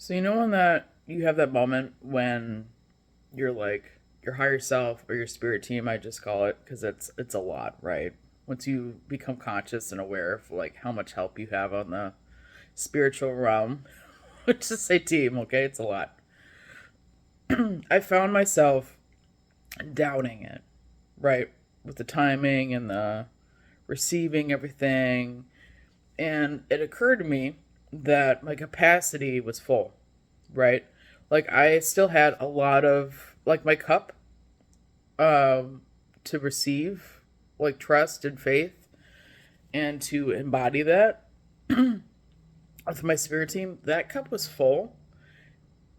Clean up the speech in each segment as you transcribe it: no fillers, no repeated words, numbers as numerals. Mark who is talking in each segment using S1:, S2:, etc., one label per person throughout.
S1: So you know when that you have that moment when you're like your higher self or your spirit team, I just call it because it's a lot, right? Once you become conscious and aware of like how much help you have on the spiritual realm, let's just say team, okay? It's a lot. I found myself doubting it, right? With the timing and the receiving everything. And it occurred to me that my capacity was full, right? Like I still had a lot of like my cup um to receive like trust and faith and to embody that with my spirit team. That cup was full,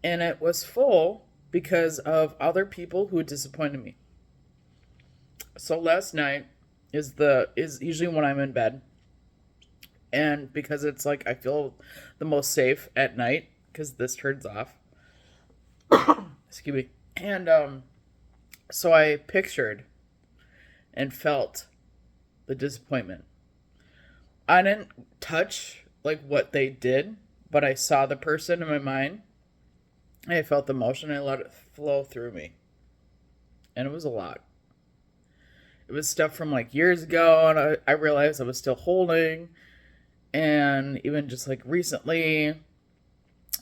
S1: and it was full because of other people who disappointed me. So last night is usually when I'm in bed, and because it's like I feel the most safe at night because this turns off. Excuse me. And so I pictured and felt the disappointment. I didn't touch like what they did, but I saw the person in my mind. I felt the emotion. I let it flow through me, and it was a lot. It was stuff from like years ago, and I realized I was still holding, and even just like recently.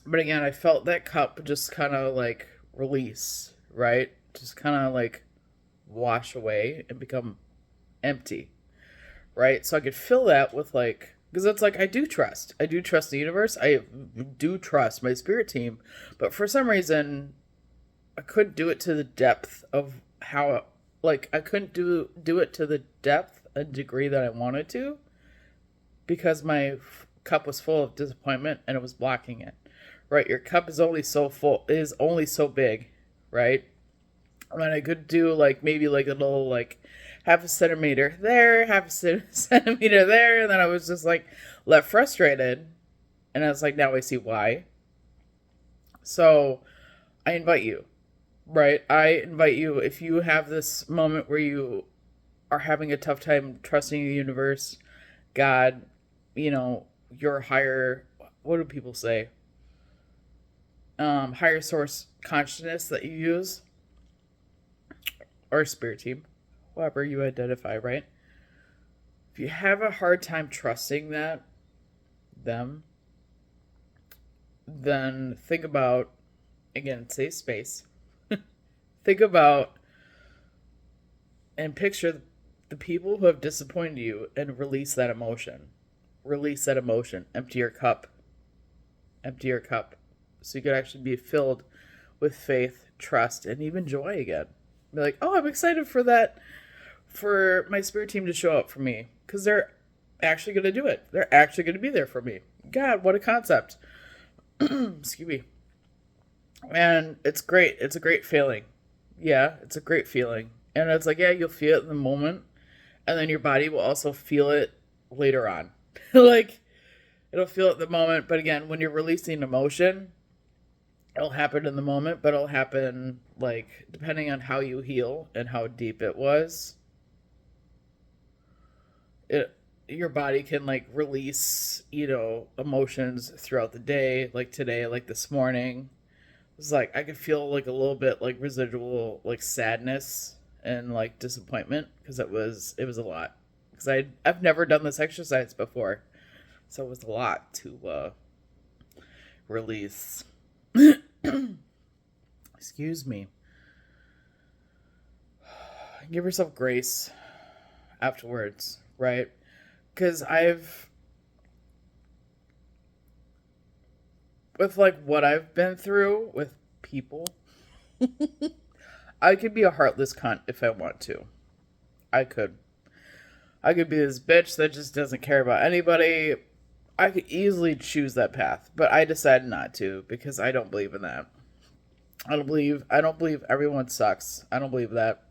S1: But again, I felt that cup just kind of like release, right? Just kind of like wash away and become empty, right? So I could fill that with like, because it's like I do trust the universe, I do trust my spirit team, but for some reason I couldn't do it to the depth of how, like I couldn't do it to the depth and degree that I wanted to because my cup was full of disappointment and it was blocking it. Right, your cup is only so full, is only so big, right? And I could do like maybe like a little like half a centimeter there, half a centimeter there, and then I was just like left frustrated, and I was like, now I see why. So I invite you, right? I invite you if you have this moment where you are having a tough time trusting the universe, God, your higher. What do people say? Higher source consciousness that you use, or spirit team, whoever you identify, right? If you have a hard time trusting them, then think about, again, safe space. Think about and picture the people who have disappointed you and release that emotion. Release that emotion. Empty your cup. Empty your cup. So you could actually be filled with faith, trust, and even joy again. Be like, oh, I'm excited for that, for my spirit team to show up for me because they're actually going to do it. They're actually going to be there for me. God, what a concept. Excuse me. And it's great. It's a great feeling. Yeah, it's a great feeling. And it's like, yeah, you'll feel it in the moment, and then your body will also feel it later on. Like, it'll feel it in the moment, but again, when you're releasing emotion, it'll happen in the moment, but it'll happen, like, depending on how you heal and how deep it was, it your body can like release emotions throughout the day, like today, like this morning. It's like I could feel like a little bit like residual like sadness and like disappointment because it was a lot because I've never done this exercise before, so it was a lot to release. Excuse me. Give yourself grace afterwards, right? Because I've, with like what I've been through with people, I could be a heartless cunt if I want to. I could. I could be this bitch that just doesn't care about anybody. I could easily choose that path, but I decided not to because I don't believe in that. I don't believe everyone sucks. I don't believe that.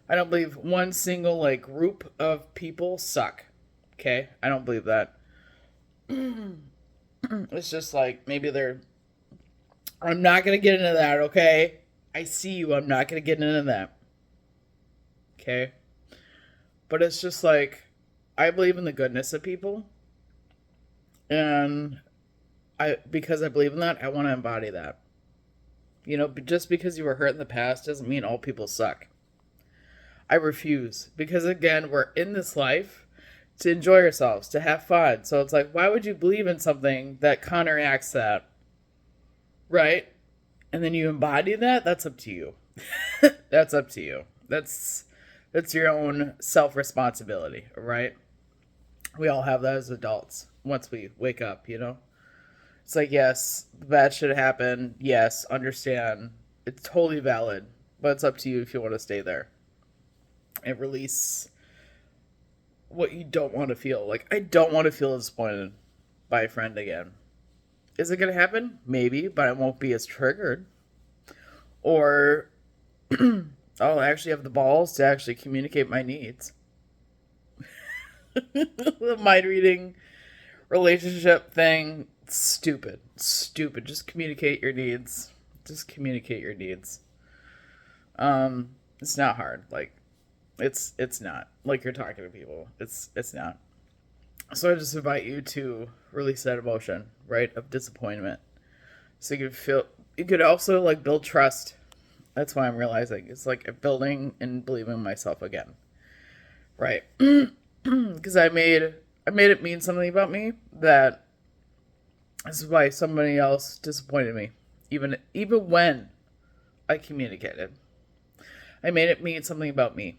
S1: I don't believe one single like group of people suck. Okay? I don't believe that. It's just like maybe they're, I'm not going to get into that, okay? I see you. I'm not going to get into that. Okay? But it's just like I believe in the goodness of people, and because I believe in that, I want to embody that. Just because you were hurt in the past doesn't mean all people suck. I refuse, because again, we're in this life to enjoy ourselves, to have fun. So it's like, why would you believe in something that counteracts that? Right? And then you embody that? That's up to you. That's up to you. That's your own self-responsibility, right? We all have that as adults once we wake up. It's like, yes, bad shit happened. Yes, understand. It's totally valid. But it's up to you if you want to stay there. And release what you don't want to feel. Like, I don't want to feel disappointed by a friend again. Is it going to happen? Maybe, but I won't be as triggered. Or I'll actually have the balls to actually communicate my needs. The mind reading relationship thing, stupid. Just communicate your needs. It's not hard. Like, it's not like you're talking to people. It's not. So I just invite you to release that emotion, right, of disappointment. So you could also like build trust. That's why I'm realizing it's like building and believing in myself again, right? Because I made it mean something about me that this is why somebody else disappointed me, even when I communicated. I made it mean something about me,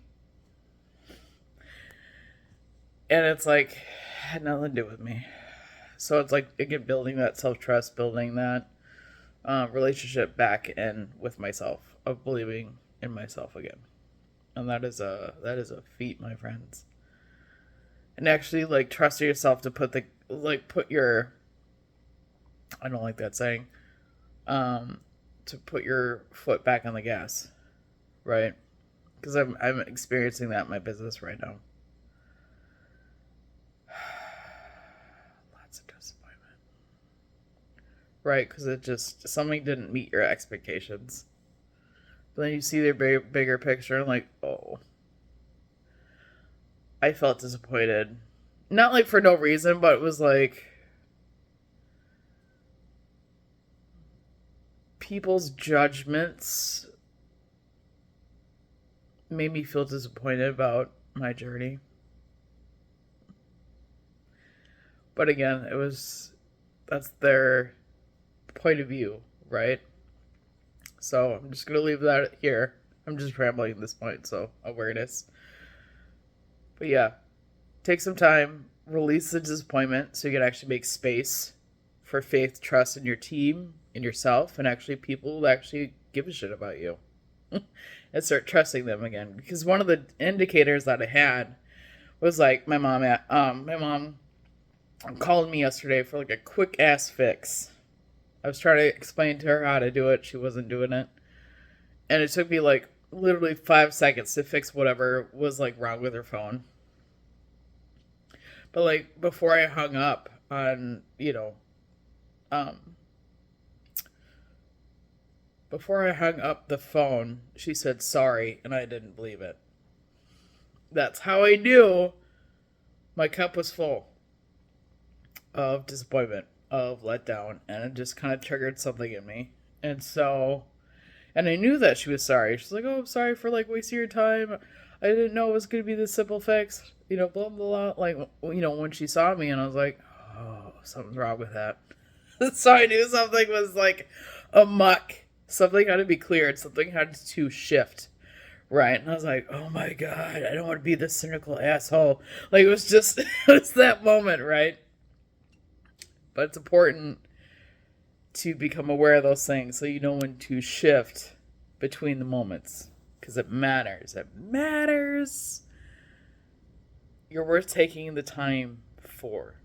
S1: and it's like had nothing to do with me. So it's like, again, building that self-trust, building that relationship back in with myself, of believing in myself again. And that is a feat, my friends. And actually, like, trusting yourself to put your, I don't like that saying, to put your foot back on the gas, right? Because I'm experiencing that in my business right now. Right, because something didn't meet your expectations. But then you see their bigger picture and like, oh. I felt disappointed. Not like for no reason, but it was like people's judgments made me feel disappointed about my journey. But again, that's their point of view, right? So I'm just gonna leave that here. I'm just rambling at this point, so awareness. But yeah, take some time, release the disappointment so you can actually make space for faith, trust in your team, in yourself, and actually people who actually give a shit about you. And start trusting them again. Because one of the indicators that I had was like my mom called me yesterday for like a quick ass fix. I was trying to explain to her how to do it. She wasn't doing it. And it took me like literally 5 seconds to fix whatever was like wrong with her phone. But like before I hung up on, before I hung up the phone, she said sorry, and I didn't believe it. That's how I knew my cup was full of disappointment, of letdown, and it just kind of triggered something in me. And I knew that she was sorry. She's like, oh, I'm sorry for like wasting your time. I didn't know it was going to be this simple fix, blah, blah, blah. Like, when she saw me, and I was like, oh, something's wrong with that. So I knew something was like a muck. Something had to be cleared. Something had to shift. Right. And I was like, oh my God, I don't want to be this cynical asshole. Like, it was that moment, right? But it's important to become aware of those things so you know when to shift between the moments. Because it matters. It matters. You're worth taking the time for.